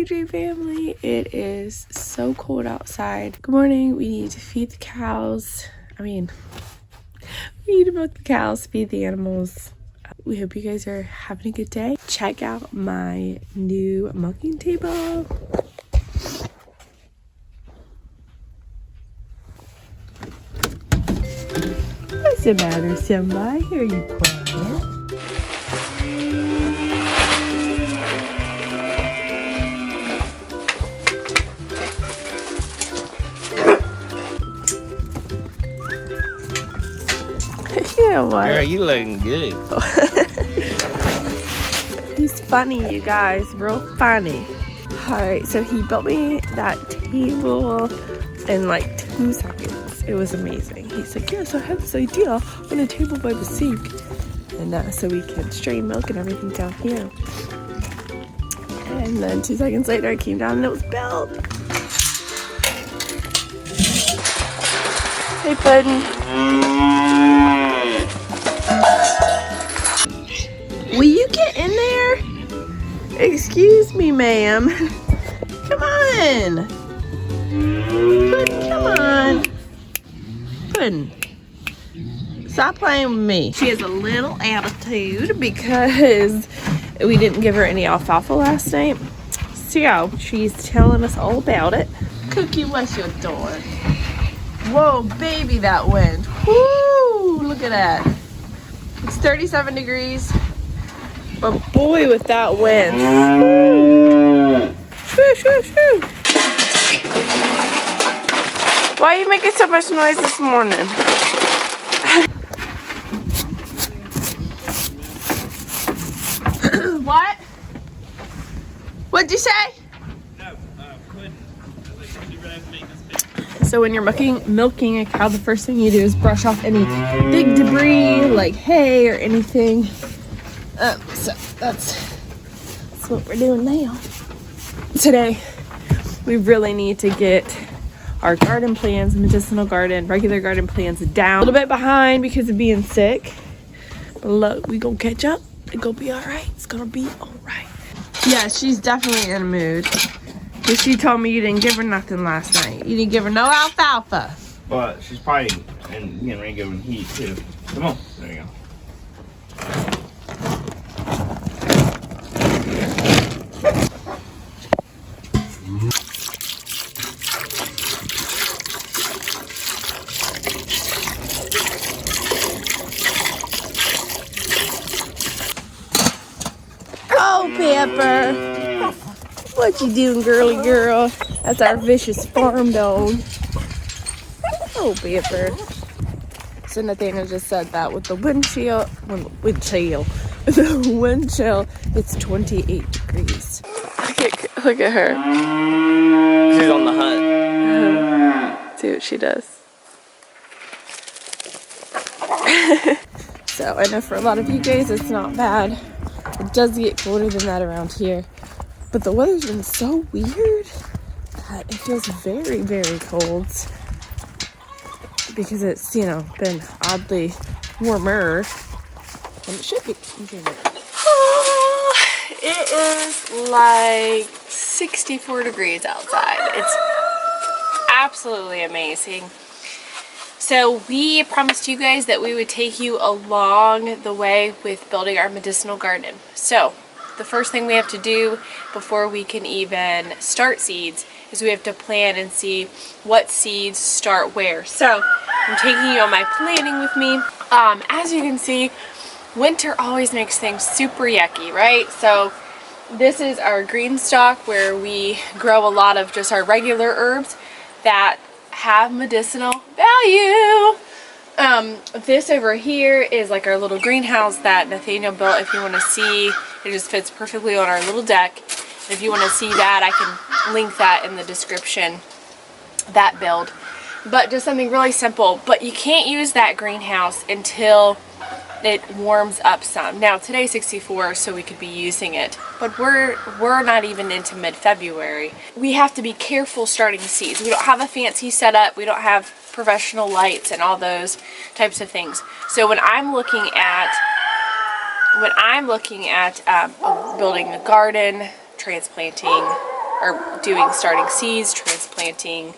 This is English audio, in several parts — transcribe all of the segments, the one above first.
Squeaky Tree family. It is so cold outside. Good morning. We need to feed the cows. We need to milk the cows, feed the animals. We hope you guys are having a good day. Check out my new milking table. What's the matter, Simba? I hear you crying. Yeah, what? Girl, you looking good. He's funny, you guys. Real funny. Alright, so he built me that table in like 2 seconds. It was amazing. He's like, yes, I have this idea on a table by the sink. And so we can strain milk and everything down here. And then 2 seconds later, I came down and it was built. Hey, Puddin'. Will you get in there? Excuse me, ma'am. Come on. Puddin', come on. Puddin'. Stop playing with me. She has a little attitude because we didn't give her any alfalfa last night. So she's telling us all about it. Cookie, what's your door? Whoa, baby, that wind. Woo, look at that. It's 37 degrees. But boy, with that wind. Shoo, shoo, shoo. Why are you making so much noise this morning? What? What'd you say? No, so when you're milking a cow, the first thing you do is brush off any big debris like hay or anything. So that's what we're doing now. Today, we really need to get our garden plants, medicinal garden, regular garden plants down. A little bit behind because of being sick. But look, we gonna catch up. It's gonna be alright. It's gonna be alright. Yeah, she's definitely in a mood. Because she told me you didn't give her nothing last night. You didn't give her no alfalfa. But she's probably getting ready to go in heat too. Come on. There you go. Oh, Pepper. What you doing, girly girl? That's our vicious farm dog. Oh, Pepper. So Nathaniel just said that with the wind chill, it's 28 degrees. Look at her. She's on the hunt. See what she does. So I know for a lot of you guys it's not bad. It does get colder than that around here. But the weather's been so weird that it feels very, very cold. Because it's, been oddly warmer than it should be. It is like 64 degrees outside. It's absolutely amazing. So we promised you guys that we would take you along the way with building our medicinal garden. So the first thing we have to do before we can even start seeds is we have to plan and see what seeds start where. So I'm taking you on my planning with me. As you can see, winter always makes things super yucky, right? So this is our green stock where we grow a lot of just our regular herbs that have medicinal value. This over here is like our little greenhouse that Nathaniel built. If you want to see, it just fits perfectly on our little deck. If you want to see that, I can link that in the description, that build. But just something really simple. But you can't use that greenhouse until it warms up some. Now today's 64, so we could be using it, but we're not even into mid-February. We have to be careful starting seeds. We don't have a fancy setup. We don't have professional lights and all those types of things. So when I'm looking at building a garden, transplanting or doing starting seeds, transplanting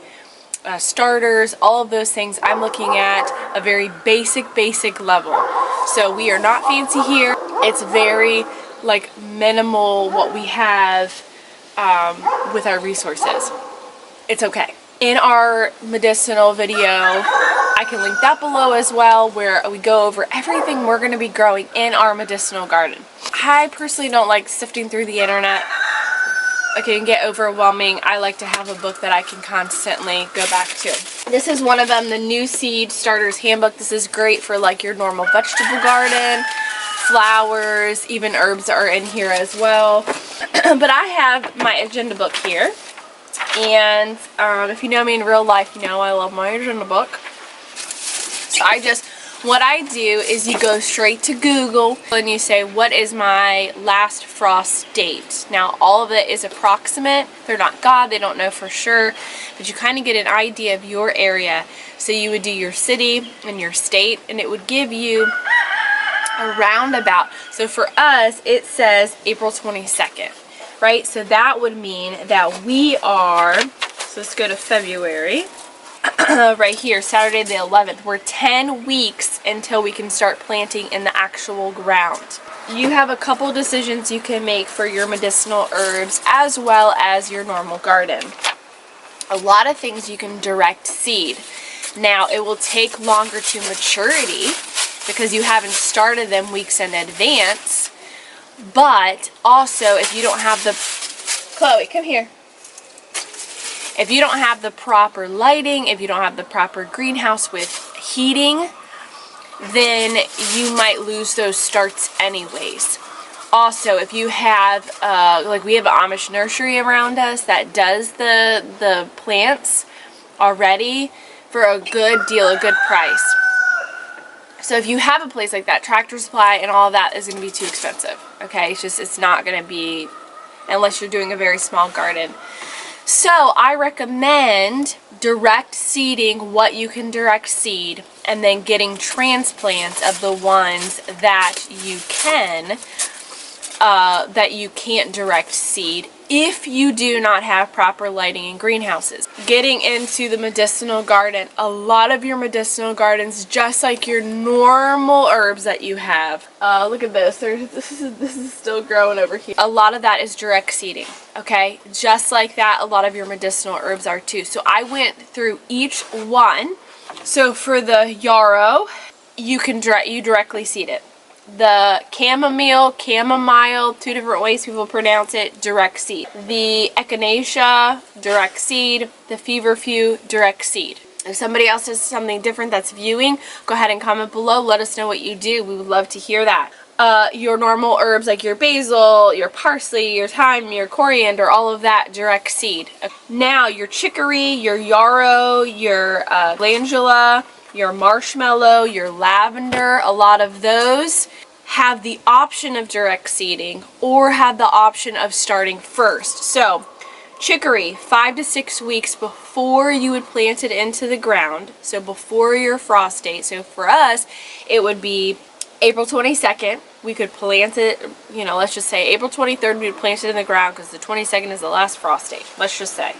starters, all of those things, I'm looking at a very basic level. So we are not fancy here. It's very like minimal what we have with our resources. It's okay. In our medicinal video, I can link that below as well, where we go over everything we're going to be growing in our medicinal garden. I personally don't like sifting through the internet. It can get overwhelming. I like to have a book that I can constantly go back to. This is one of them, the New Seed Starters Handbook. This is great for like your normal vegetable garden, flowers, even herbs are in here as well. But I have my agenda book here. And if you know me in real life, you know I love my agenda book. So what I do is you go straight to Google and you say, what is my last frost date? Now, all of it is approximate. They're not God, they don't know for sure, but you kind of get an idea of your area. So you would do your city and your state, and it would give you a roundabout. So for us, it says April 22nd, right? So that would mean that we are, so let's go to February. Right here, Saturday the 11th. We're 10 weeks until we can start planting in the actual ground. You have a couple decisions you can make for your medicinal herbs as well as your normal garden. A lot of things you can direct seed. Now, it will take longer to maturity because you haven't started them weeks in advance, but also if you don't have the, Chloe, come here. If you don't have the proper lighting, if you don't have the proper greenhouse with heating, then you might lose those starts anyways. Also, if you have, like we have an Amish nursery around us that does the plants already for a good deal, a good price. So if you have a place like that, Tractor Supply and all of that is going to be too expensive. Okay, it's not going to be, unless you're doing a very small garden. So I recommend direct seeding what you can direct seed, and then getting transplants of the ones that you can, that you can't direct seed if you do not have proper lighting in greenhouses. Getting into the medicinal garden, a lot of your medicinal gardens, just like your normal herbs that you have, look at this, this is still growing over here. A lot of that is direct seeding, okay? Just like that, a lot of your medicinal herbs are too. So I went through each one. So for the yarrow, you directly seed it. The chamomile, two different ways people pronounce it, direct seed. The echinacea, direct seed. The feverfew, direct seed. If somebody else does something different that's viewing, go ahead and comment below. Let us know what you do. We would love to hear that. Your normal herbs like your basil, your parsley, your thyme, your coriander, all of that, direct seed. Now, your chicory, your yarrow, your calendula, your marshmallow, your lavender, a lot of those have the option of direct seeding or have the option of starting first. So chicory, 5 to 6 weeks before you would plant it into the ground, so before your frost date. So for us, it would be April 22nd. We could plant it, you know, let's just say April 23rd we would plant it in the ground because the 22nd is the last frost date, let's just say.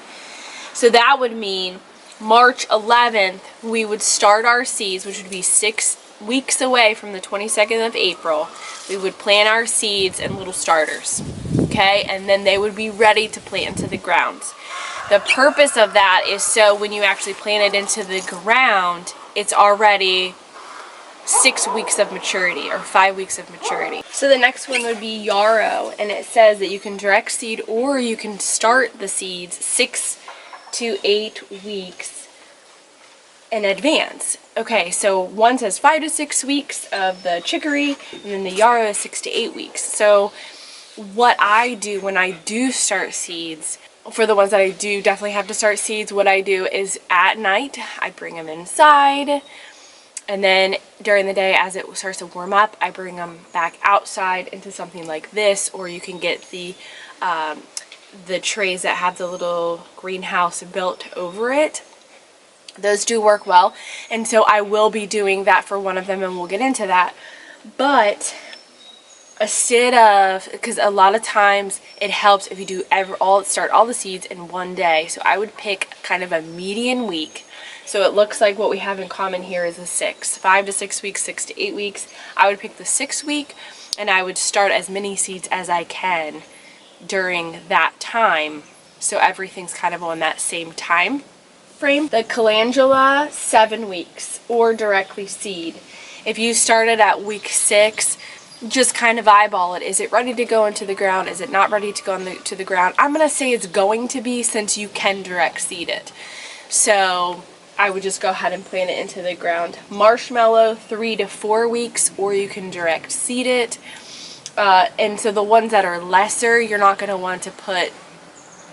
So that would mean March 11th, we would start our seeds, which would be 6 weeks away from the 22nd of April. We would plant our seeds in little starters, okay? And then they would be ready to plant into the ground. The purpose of that is so when you actually plant it into the ground, it's already 6 weeks of maturity or 5 weeks of maturity. So the next one would be yarrow, and it says that you can direct seed or you can start the seeds 6 to 8 weeks in advance. Okay, so one says 5 to 6 weeks of the chicory, and then the yarrow is 6 to 8 weeks. So what I do when I do start seeds, for the ones that I do definitely have to start seeds, what I do is at night I bring them inside, and then during the day as it starts to warm up, I bring them back outside into something like this, or you can get the trays that have the little greenhouse built over it. Those do work well, and so I will be doing that for one of them, and we'll get into that. But instead of, because a lot of times it helps if you do start all the seeds in one day. So I would pick kind of a median week. So it looks like what we have in common here is a 5 to 6 weeks, 6 to 8 weeks. I would pick the 6 week, and I would start as many seeds as I can during that time. So everything's kind of on that same time frame. The calendula, 7 weeks, or directly seed. If you started at week 6, just kind of eyeball it. Is it ready to go into the ground? Is it not ready to go into the ground? I'm going to say it's going to be, since you can direct seed it. So I would just go ahead and plant it into the ground. Marshmallow, 3 to 4 weeks, or you can direct seed it. And so the ones that are lesser, you're not going to want to put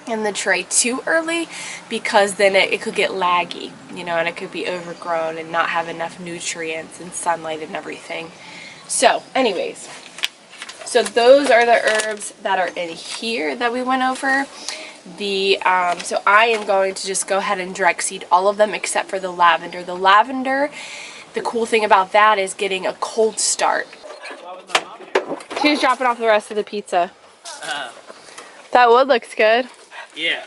in the tray too early, because then it could get laggy, you know, and it could be overgrown and not have enough nutrients and sunlight and everything. So anyways, so those are the herbs that are in here that we went over. So I am going to just go ahead and direct seed all of them except for the lavender. The lavender, the cool thing about that is getting a cold start. She's dropping off the rest of the pizza. That wood looks good. Yeah.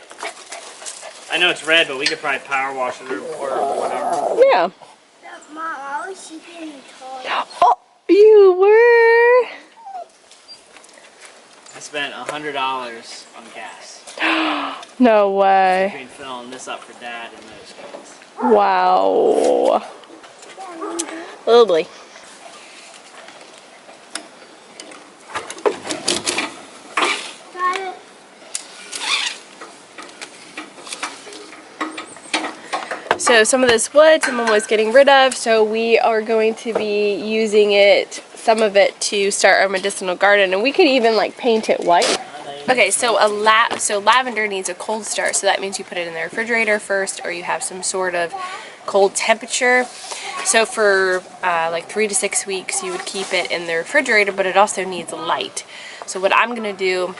I know it's red, but we could probably power wash it or whatever. Yeah. Mom, I was keeping the toy. Oh, you were? I spent $100 on gas. No way. Between filling this up for Dad and those kids. Wow. Lovely. Got it. So some of this wood, someone was getting rid of, so we are going to be using it, some of it, to start our medicinal garden, and we could even like paint it white. Okay, so lavender needs a cold start, so that means you put it in the refrigerator first, or you have some sort of cold temperature. So for like 3 to 6 weeks, you would keep it in the refrigerator, but it also needs light. So what I'm gonna do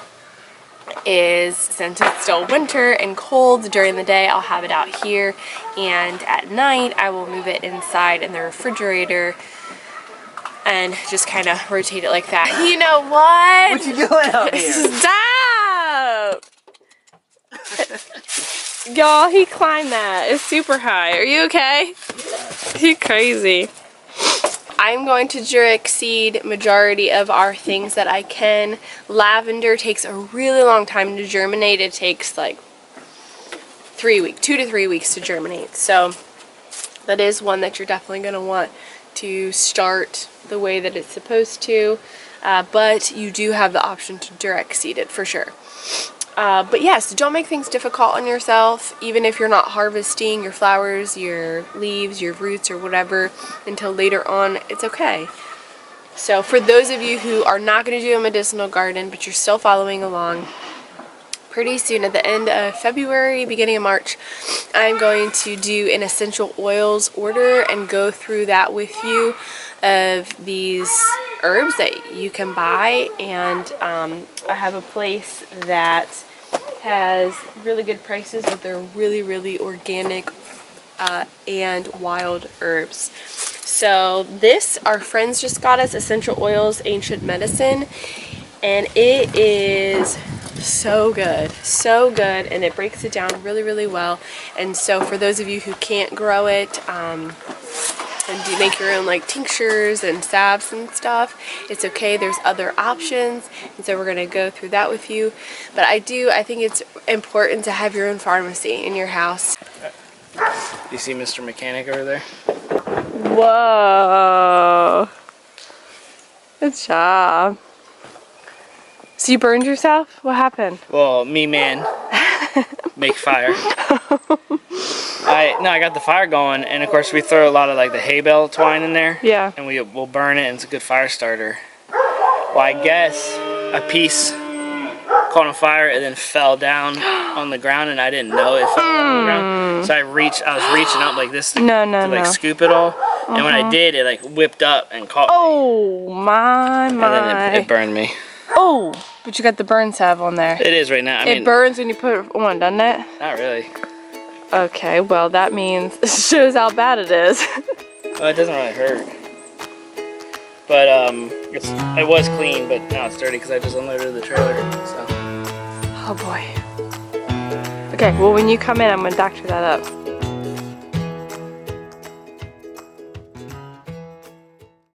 is, since it's still winter and cold, during the day I'll have it out here, and at night I will move it inside in the refrigerator and just kind of rotate it like that. You know what? What you doing out here? Stop! Y'all, he climbed that. It's super high. Are you okay? He's crazy. I'm going to direct seed majority of our things that I can. Lavender takes a really long time to germinate. It takes like 2 to 3 weeks to germinate. So that is one that you're definitely going to want to start the way that it's supposed to. But you do have the option to direct seed it for sure. But yes, don't make things difficult on yourself, even if you're not harvesting your flowers, your leaves, your roots, or whatever until later on. It's okay. So for those of you who are not going to do a medicinal garden, but you're still following along, pretty soon at the end of February, beginning of March, I'm going to do an essential oils order and go through that with you of these herbs that you can buy. And I have a place that has really good prices, but they're really, really organic and wild herbs. So this, our friends just got us, Essential Oils Ancient Medicine, and it is so good, and it breaks it down really, really well. And so for those of you who can't grow it, and do make your own like tinctures and salves and stuff, it's okay. There's other options, and so we're going to go through that with you. But I think it's important to have your own pharmacy in your house. You see Mr. Mechanic over there? Whoa, good job. So you burned yourself? What happened? Well, me man, make fire. I got the fire going, and of course we throw a lot of like the hay bale twine in there. Yeah. And we'll burn it, and it's a good fire starter. Well, I guess a piece caught on fire and then fell down on the ground, and I didn't know it fell on the ground. So I was reaching up like this to scoop it all, and when I did, it like whipped up and caught me. Oh my. And then it burned me. Oh, but you got the burn salve on there. It is right now. I mean, it burns when you put it on, doesn't it? Not really. Okay, well that means it shows how bad it is. Well, it doesn't really hurt. But it was clean, but now it's dirty because I just unloaded the trailer. So. Oh boy. Okay, well when you come in, I'm gonna doctor that up.